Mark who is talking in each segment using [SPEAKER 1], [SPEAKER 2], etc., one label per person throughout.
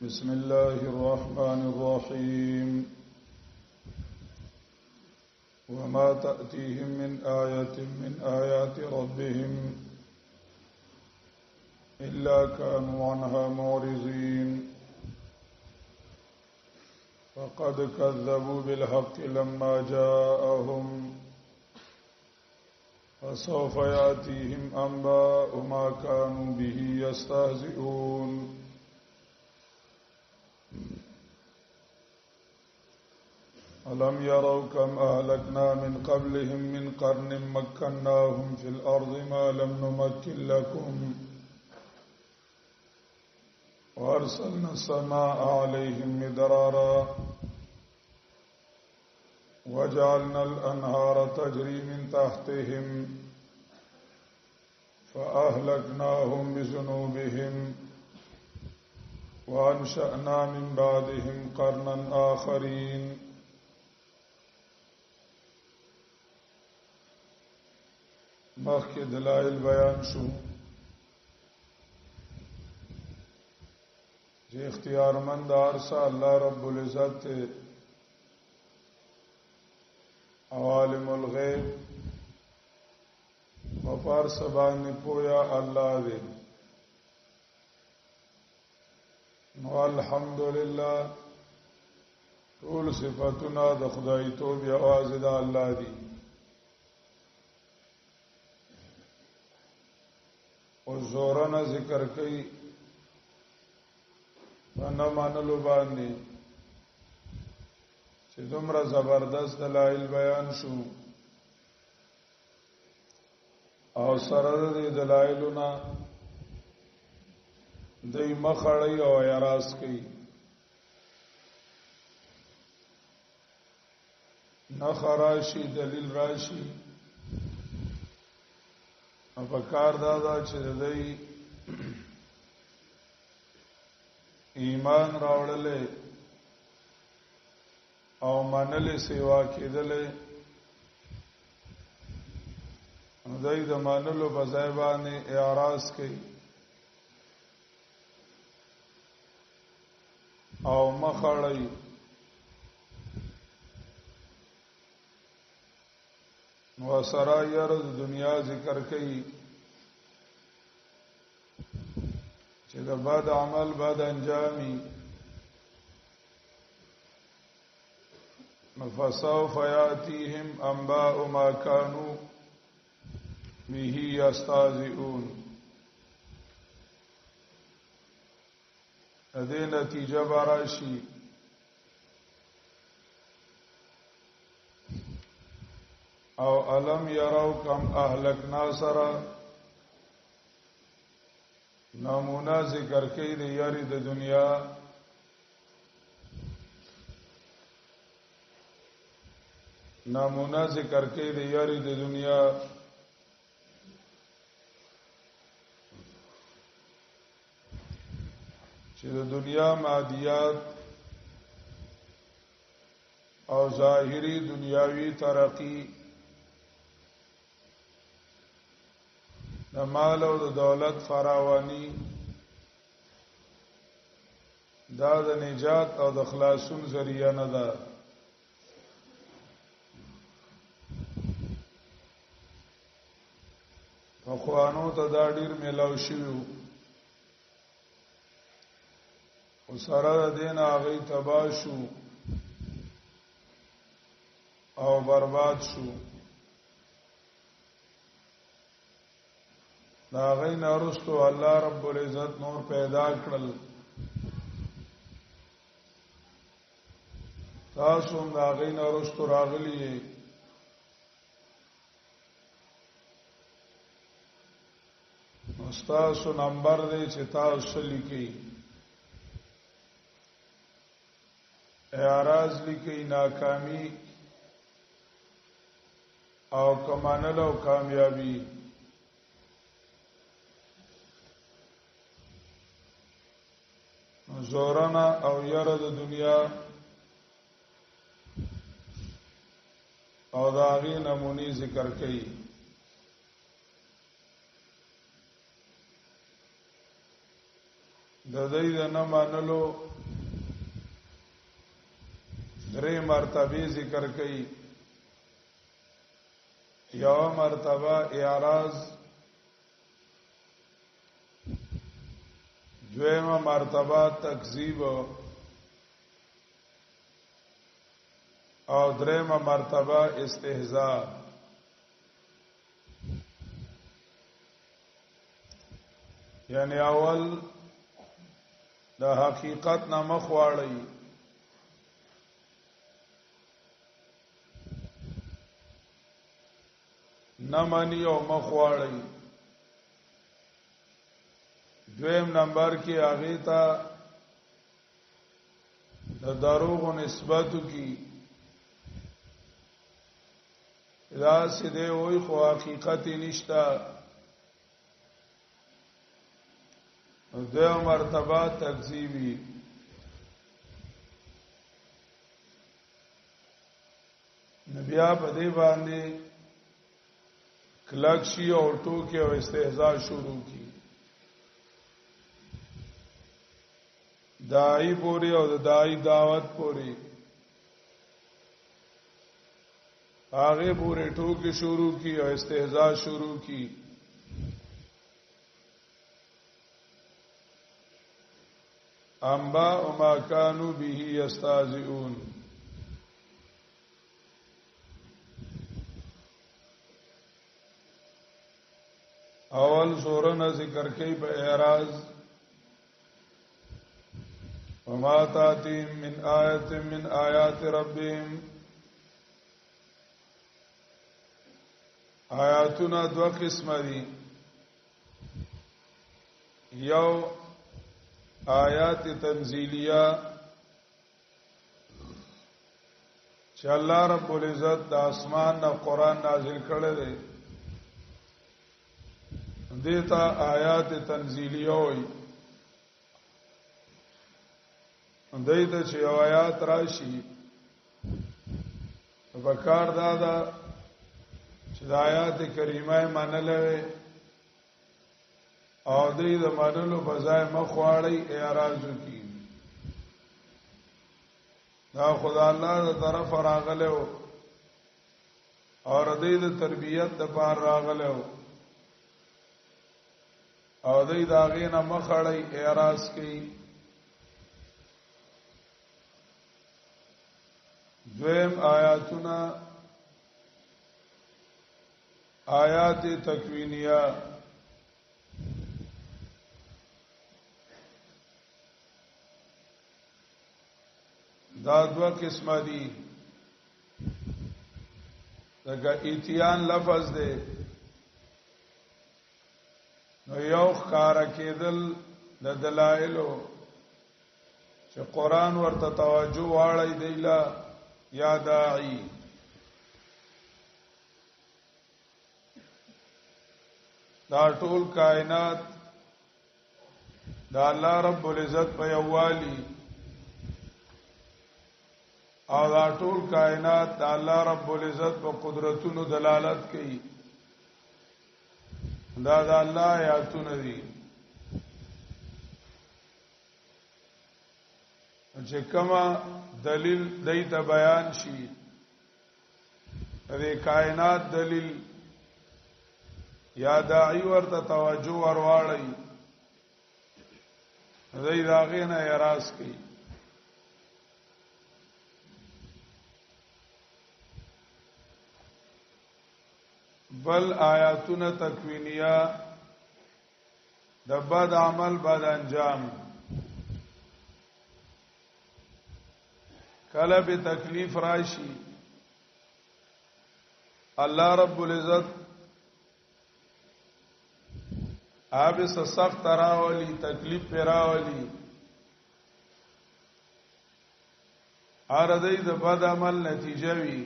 [SPEAKER 1] بسم الله الرحمن الرحيم وما تأتيهم من آية من آيات ربهم إلا كانوا عنها معرضين فقد كذبوا بالحق لما جاءهم فسوف يأتيهم أنباء ما كانوا به يستهزئون ألم يروا كم أهلكنا من قبلهم من قرن مكناهم في الأرض ما لم نمكن لكم وأرسلنا السماء عليهم مدرارا وجعلنا الأنهار تجري من تحتهم فأهلكناهم بذنوبهم وأنشأنا من بعدهم قرنا آخرين مخکې دلائل بیان شو چې اختیارمند ارسا الله رب العزت عالم الغیب و پر سبحانه پویا الله دې نو الحمدلله ټول صفاتنا د خدای توب आवाज د الله دي او زورنا ذکر کوي نه مانلو باندې چې دومره زبردست دلایل بیان شو او سره د دلایلونه دای مخړی او اعتراض کوي نه خراشي دلیل راشي په کار دا چې دای ایمان راوړلې او منلې سیوا کېدلې دای د منلو په ځای باندې اعتراض کوي او مخړی نو سره یې د دنیا ذکر کوي چې دا بد عمل بد انجامي فسوف يأتيهم أنباء ما كانوا به يستهزئون دې نتیجه براشي او علم يروا كم أهلكنا سرا نمونه ذکر کوي د یاري د دنیا نمونه ذکر کوي د یاري د دنیا چې د دنیا مادیات او ظاهري دنیاوی ترقی د مال او د دولت فراوانی دا د نجات او د خلاصون ذریعہ نه ده اخوانو ته دا ډیر میلاو شوی او سره د دین هغه تباہ شو او برباد شو دا غین ارستو الله رب العزت نور پیدا کړل تاسو دا غین ارستو راغلی استاسو نمبر دی چې تاسو لیکي اعراض لیکي ناکامی او کمانل او کامیابی زورنا او یره د دنیا او داغی نمونی ذکر کئی د دې نه منلو درې مرتبه ذکر کړي. یو مرتبه اعراض، دویمه مرتبه تکذیب او دریمه مرتبه استهزاء. یعنی اول د حقیقت نه مخ واړی، نه مانی او مخ واړی. دویم نمبر کې هغه ته د دروغ نسبتو کی دا سده وای خو حقیقت نشتا. دویم مرتبه تکذیبی، نبیا په دې باندې کلکشی او ټوکی او استهزاء شروع کی. دائی پوری او دائی دعوت پوری آگے پورے ٹوکی شروع کی اور استہزاء شروع کی. انباء ما كانوا به يستهزئون. اول سورہ ذکر کی په اعراض وما تاتيهم من آية من آيات ربهم. آیاتنا دو قسم دي، یو آیات تنزیلیه چې الله رب العزت د اسمان نه قران نازل کړی دی، دیتا آیات تنزیلیه وایي. دیتا چې آیات راشي وکړ دا چې د آیات کریمه منلوي او دې د منلو په ځای مخواړی اعراض کی. دا خدای الله تر طرف راغله او دې د تربيت د پار راغله او دې دا غینه مخړی اعراض کی. دویم آیاتنا آیات تکوینیه، دا دو قسم دي. دغه اتیان لفظ دی، نو یو ښکارا کېدل د دلایلو چې قران ورته توجه واړی دیلا یا داعی. دا ټول کائنات دا الله رب العزت په یووالي او دا ټول کائنات دا الله رب العزت په قدرتونو دلالت کوي. دا د الله آیاتونه دي چې کما دلیل دیت بیان شي د کائنات دلیل یا داعی ورته توجه ورواړی زید اغینه اعراض کی. بل آیاتونه تکوینیه د بد عمل بد انجام. کله به تکلیف راشي الله رب العزت آب سے سخت راولی تکلیف پہ راولی آردئی د بد عمل نتیجه وی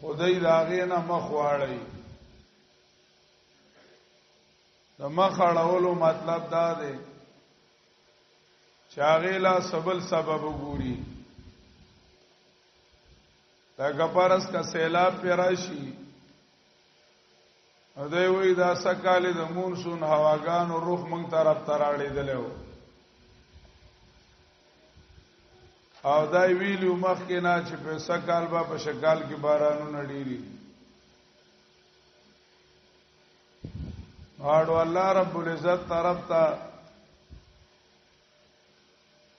[SPEAKER 1] خدای داغینا مخواړی. د مخړولو مطلب دا دی چاغیلا سبل سبب وګوري. دا کپارس کا سیلاب پہ راشي دوی وی دا سکاله د مونسون هواګانو روح مونږ طرف تراړې دلو او دای ویلو مخکې نه چې په سکال با په شکال کې بارانونه ډیری اړو الله رب العزت طرف ته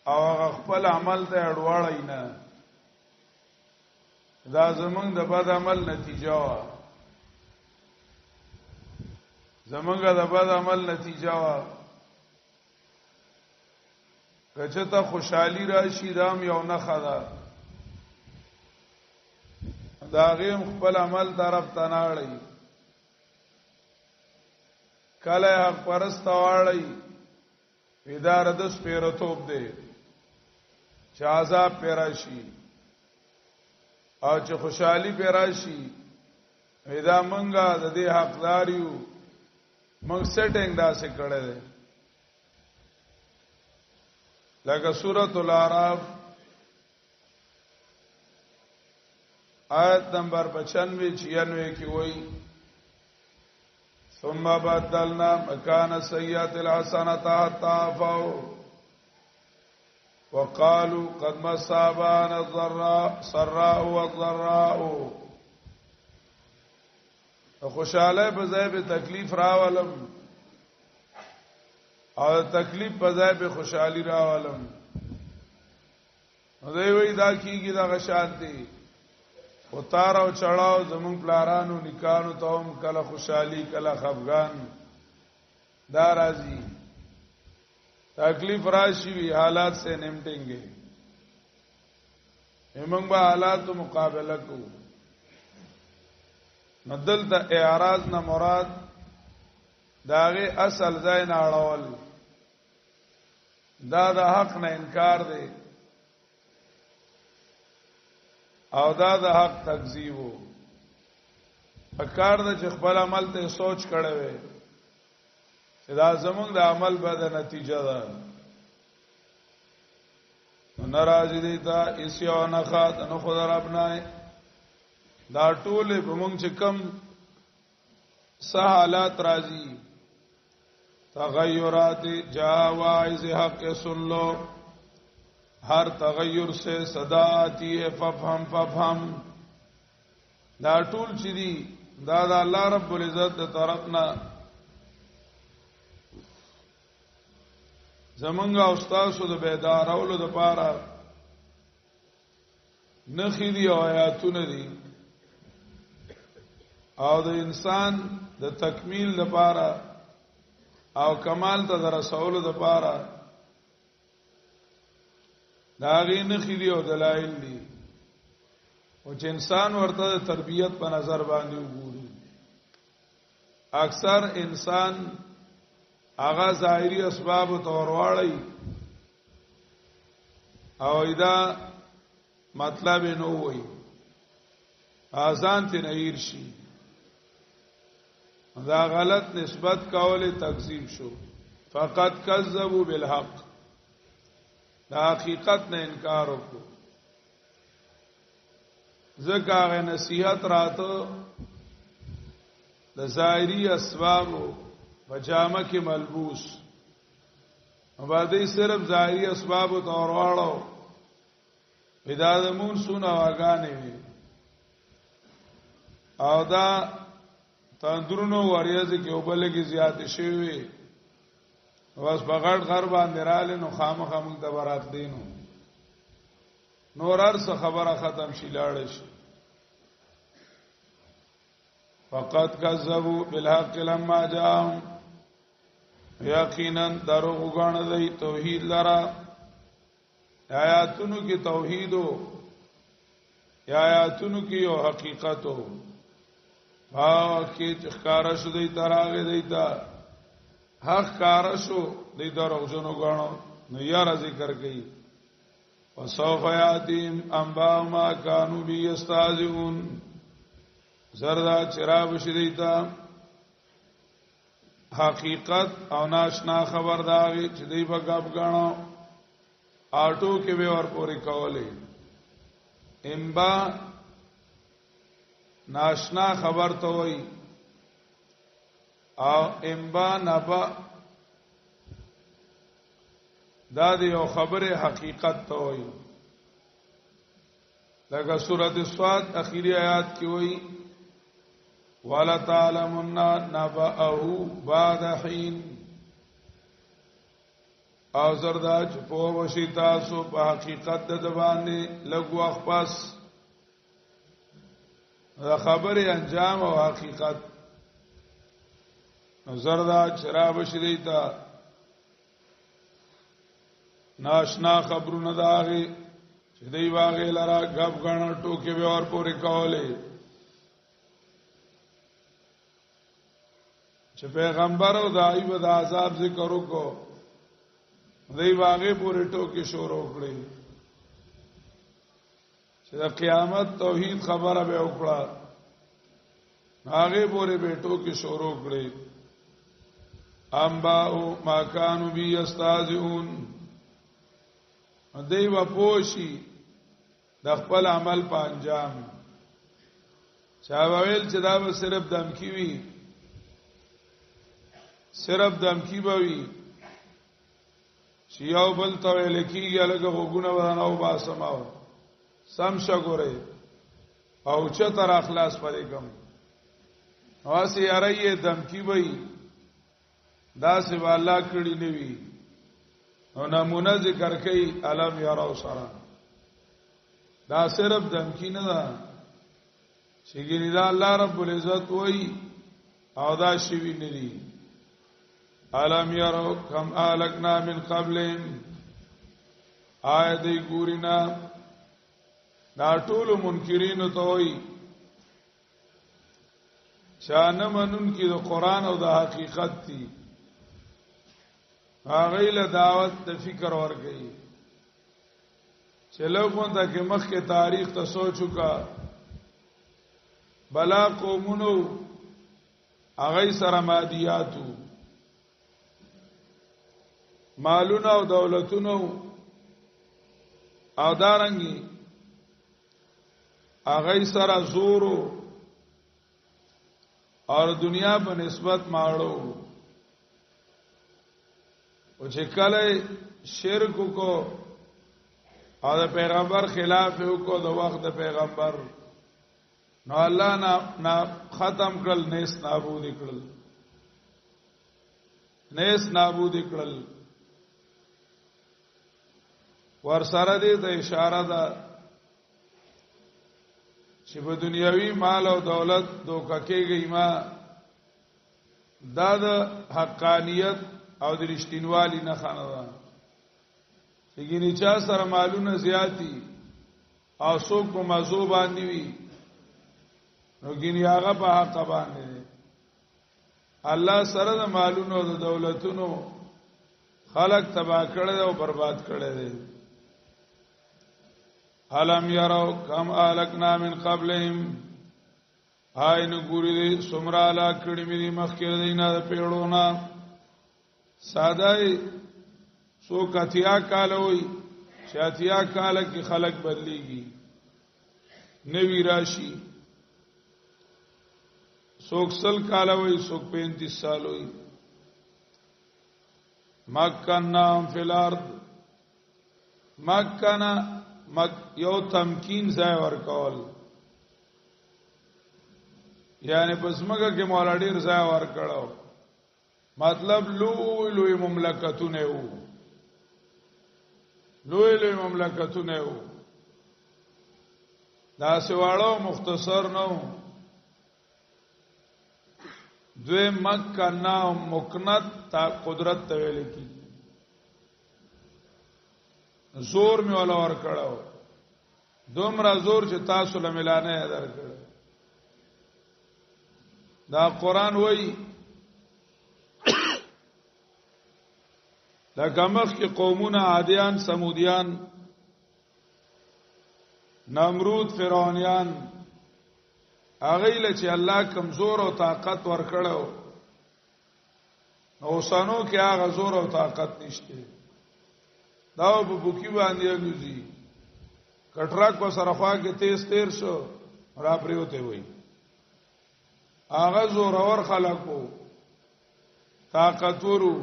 [SPEAKER 1] او خپل عمل ته اړوړای نه دا زمونږ د بد عمل نتیجه وا زمونږ د بد عمل نتیجه وا کچته خوشحالي راشي دام یو نه خدا دا غیم خپل عمل طرف ته ناړي کله حق پرست واړی ادار د سپیرتوب دی چې عذاب پیراشي او چې خوشحالي پیراشي ادا منګه د دې حقداریو موږ سټینګ داسې کړه ده لکه سورۃ الاعراف آیت نمبر 95 96 کې وایي ثم بدلنا مكان السيئات الحسنة حتى عفوا وقالوا قد مس آباءنا السراء والضراء خوشاله په ځای به تکلیف راولم او تکلیف په ځای به خوشحالي راولم دوی وی دا کیږي دا غشانتي او تار او چړاو زمون پلارانو نکانو توم کله خوشحالي کله خفغان دا راځي تکلیف راشي وی حالات سے نمٹیں همنګ با حالات مقابله کو ندل ته اعراض نه مراد داغه اصل ځای نه اړول دا د حق نه انکار دی او دا د حق تکذیب وو پکار د چې خپل عمل ته سوچ کړه وي چې دا زمونږ د عمل به د نتیجه ده ناراضی دي تا ایسیو نه خاط نو خدای رب نه دا ټول په مونږ چې کم سہالات راځي تغیرات جاوائز حق سن لو ہر تغیر سے صدا آتی ہے ففهم ففهم دا ټول چې دي دا د الله رب العزت د طرفنا زمونږ او تاسو د بیدارولو د پاره نخې دي او آیاتونه دي او د انسان د تکمیل د پاره او کمال ته د رسولو د پاره دا غي نخې دي او دلایل دي او چې انسان ورته د تربیت په نظر باندې وګوري اکثر انسان هغه ظاهري اسباب تورواړي او ادا مطلب نه وای اذان ته نیر شي دا غلط نسبت کوله تکذیب شو فقط کذبوا بالحق دا حقیقت نه انکار وکړو زکه نصیحت راته د ظاهري اسباب پجامه کې ملبوس باندې صرف ظاهري اسباب تورواړو بدادمون سونه واغانې وي او دا تندرونو وریاځ کې وبلګي زیات شي واس بغړ غر باندې رااله نو خامخا موږ د برات دینو نور ارسه خبره ختم شي لاړ شي فقط کذبوا بالحق لما جاءهم یقینا دروغ غاڼه توحید لرا آیاتونو کې توحیدو یا آیاتونو کې یو حقیقتو ها کې ښکارا شو دی تراغه دیتا حق ښکارا شو دی دروغ جنو غاڼو نو یار ذکر کوي وسوف یاتیم انبا ما كانوا بیستهزئون زردا چراب شدیتا حقیقت او ناشنا خبر داوی چې دی په غب غاڼو آټو کې به ور پورې کولې انبا ناشنا خبر ته وای او انبا نبا دا دی یو خبره حقیقت ته وایي لکه سورۃ الصاد اخیری آیات کې وایي ولا تعلمن نبأه بعد حين او زردا چې په وشي تاسو په حقیقت د باندې لګو اخپاس دا خبره انجام او حقیقت زردا شراب شریتا ناشنا خبرونه داغي چې دی واغې لرا غب غاڼه ټوکې به اور پورې کولې چې پیغمبر او دای په د عذاب ذکر وکړو دی واغې پورې ټوکې شروع کړې چې د قیامت توحید خبره به وکړه هغه پورې به ټوکې شروع کړې انباء ما كانوا بي يستهزئون دی و پوشي د خپل عمل په انجام چا ویل چې دا به صرف دمکی وي صرف دمکی به وي چې یو بل ته ویل کېږي لکه وګونه ورنه او باسماو سم شګورې او چې تر اخلاص پرې کوم واسي یاري دمکی وي دا سی والله کړي نیوي او نمونه ذکر کوي علم یارو سره دا صرف دمکی نه ده چې ګینه دا الله رب العزت وای او دا شی نه دي علم یارو کم الکنا من قبلهم آیدی ګورینا دا ټول منکرین ته وای شان منن کی د قران او د حقیقت دي هغه له دعوت د فکر ورګي چلو کوته کې مخ کې تاریخ ته سوچو کا بلا قومونو هغه سره مادیاتو مالونه او دولتونو او دارنګي هغه سره زورو اور دنیا په نسبت ماړو او چې کله شرک کو او د پیغمبر خلاف وکړو د وخت د پیغمبر نو الله نا ختم کړل نیس نابود کړل نیس نابود کړل ور سره دې ته اشاره ده چې په دنیوي مال او دولت دوکه کېږي ما دا د حقانیت او د رښتینوالي نه خانه ده چې ګینه چا سره مالونه زیاتی او څوک په موضوع باندې وي نو ګینه هغه په حق باندې الله سره د مالونو او د دولتونو خلق تباہ کړي او برباد کړي دي علم یرو کم الکنا من قبلهم آئین ګوري دي سمرا لا کړي مې مخکې دینه د پیړونا ساده سو کتیا کال وي شاتیا کال کې خلق بدليږي نوی راشي سوکسل کال وي سوک 35 سال وي مکنا فی الارض مکنا یو تمکین ځای ورکول یعنی پس مګه کې مولا ډیر ځای ورکړو مطلب لوی مملکتونه وو لوی مملکتونه وو دا سوالو مختصر نو دوی مکنا مکنت تا قدرت ته ویل کی زور می ولا ور کړو دومره زور چې تاسو له ملانه درکړ دا قران وای دا کمخ کې قومونه عادیان سمودیان نمرود فرعونیان هغه له چې الله کمزور او طاقت ورکړو نو سانو کې هغه زور او طاقت نشته دا په بوکی باندې انځي کټراک په سره خوا کې تیز تیر شو را پریوته وای هغه زور اور خلکو طاقتورو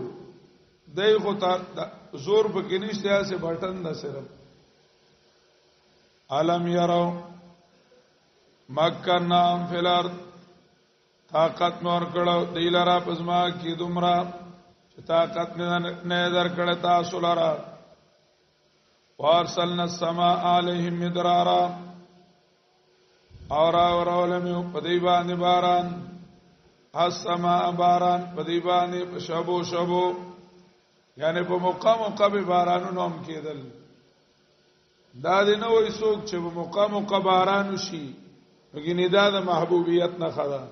[SPEAKER 1] دای خو زور پکې نشته اسه بٹن ده صرف علم یرو مکنام فی الارض طاقت نور کړه دیلرا پزما کی دومره چې طاقت نه در کړه تاسو لرا وارسلنا السماء علیهم مدرارا اور اورولم پدی باندې باران السماء باران پدی باندې شبو شبو یعنی په مقام قب بارانونو هم کېدل دا دې نو وې څوک چې په مقام قب بارانو شي وګینه دا د محبوبیت نه خدا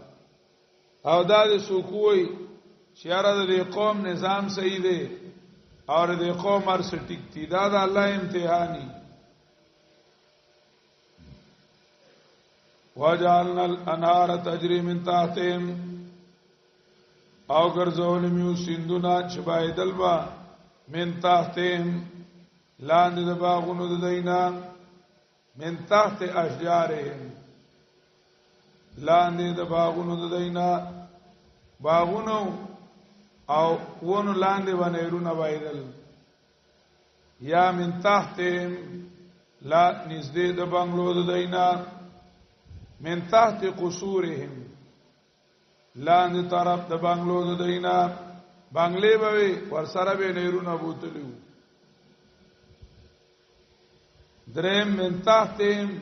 [SPEAKER 1] او دا د سوکوي شیاره د قوم نظام صحیح دی اور د قوم ارس ټیک دی دا د الله امتحاني وجعلنا الانهار تجري من تحتهم او ګرځول میو سیندونه چې بایدل با من تحتهم لاندې د باغونو د دینا من تحت اشجارهم لاندې د باغونو د دینا باغونو او ونو لاندې ونهرونه بایدل یا من تحتهم لا نزدې د بنگلو د دینا من تحت قصورهم لاندې طرف د بنگلو د دینا بنگلې به ورسره به نهرونه بوتلیو درم من تحتهم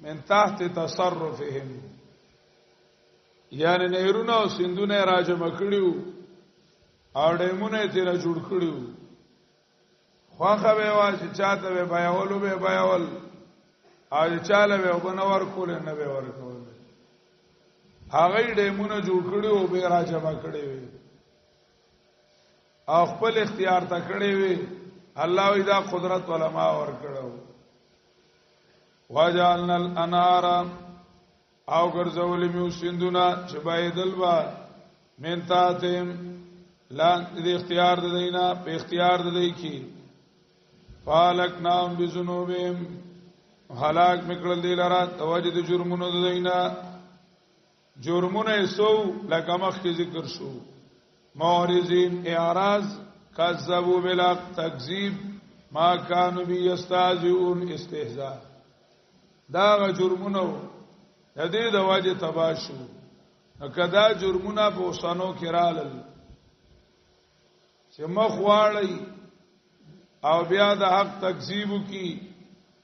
[SPEAKER 1] من تحت تصرفهم یعنی نهرونه او سندونه راجمه کړیو او ډیمونه تیر جوړ کړیو خواخه به وا چې چاته به بیاولو به بیاول او چاله به وبنور کول نه به ورکول هغه ډیمونه جوړ کړیو به راجمه کړیو او خپل اختیار ته کړیو الله اذا قدرت علماء ور کړو واجعلنا الانهار او ګرځول میو سندونه چې بایدل با منتاتم لان دې اختیار د دینا په اختیار د دی کی فالک نام بذنوبهم هلاك میکړل دی لرا توجد جرمونو د دینا جرمونه سو لکه مخکې ذکر شو مورزین اعراض کذبوا بالحق تکذیب ما كانوا بيستهزئون استهزاء دا جرمونه د دې د واجب تباشو کدا جرمونه په وسانو کې رالل چې مخ واړی او بیا د حق تکذیب کی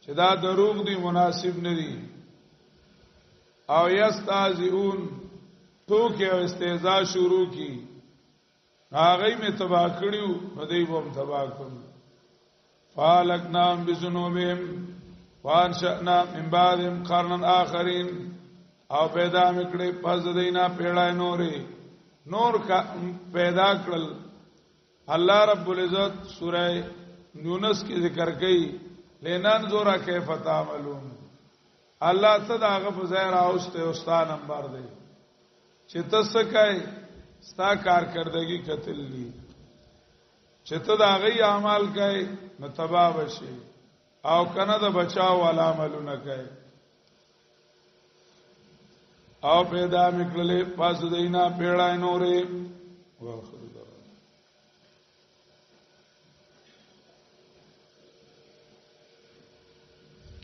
[SPEAKER 1] چې دا دروغ دی مناسب نه دی او یستهزئون تو کې او استهزاء شروع کی هغه می تبا کړیو نو دوی به تبا کړو فالکنام بذنوبهم وانشأنا من بعدهم قرنا آخرین او پیدا میکړي پس دینا پیړای نور کا پیدا کړل الله رب العزت سوره یونس کې ذکر کړي لننظر کیف تعملون الله صداغه فزایر اوسته استاد نمبر دی چې تاسو کوي ستا کارکردگی قتل لی چې ته دا غي اعمال کوي متبا بشي او کنه د بچاو ولا عملونه کوي او پیدا میکړلې پس دینا پیړای نورې واخر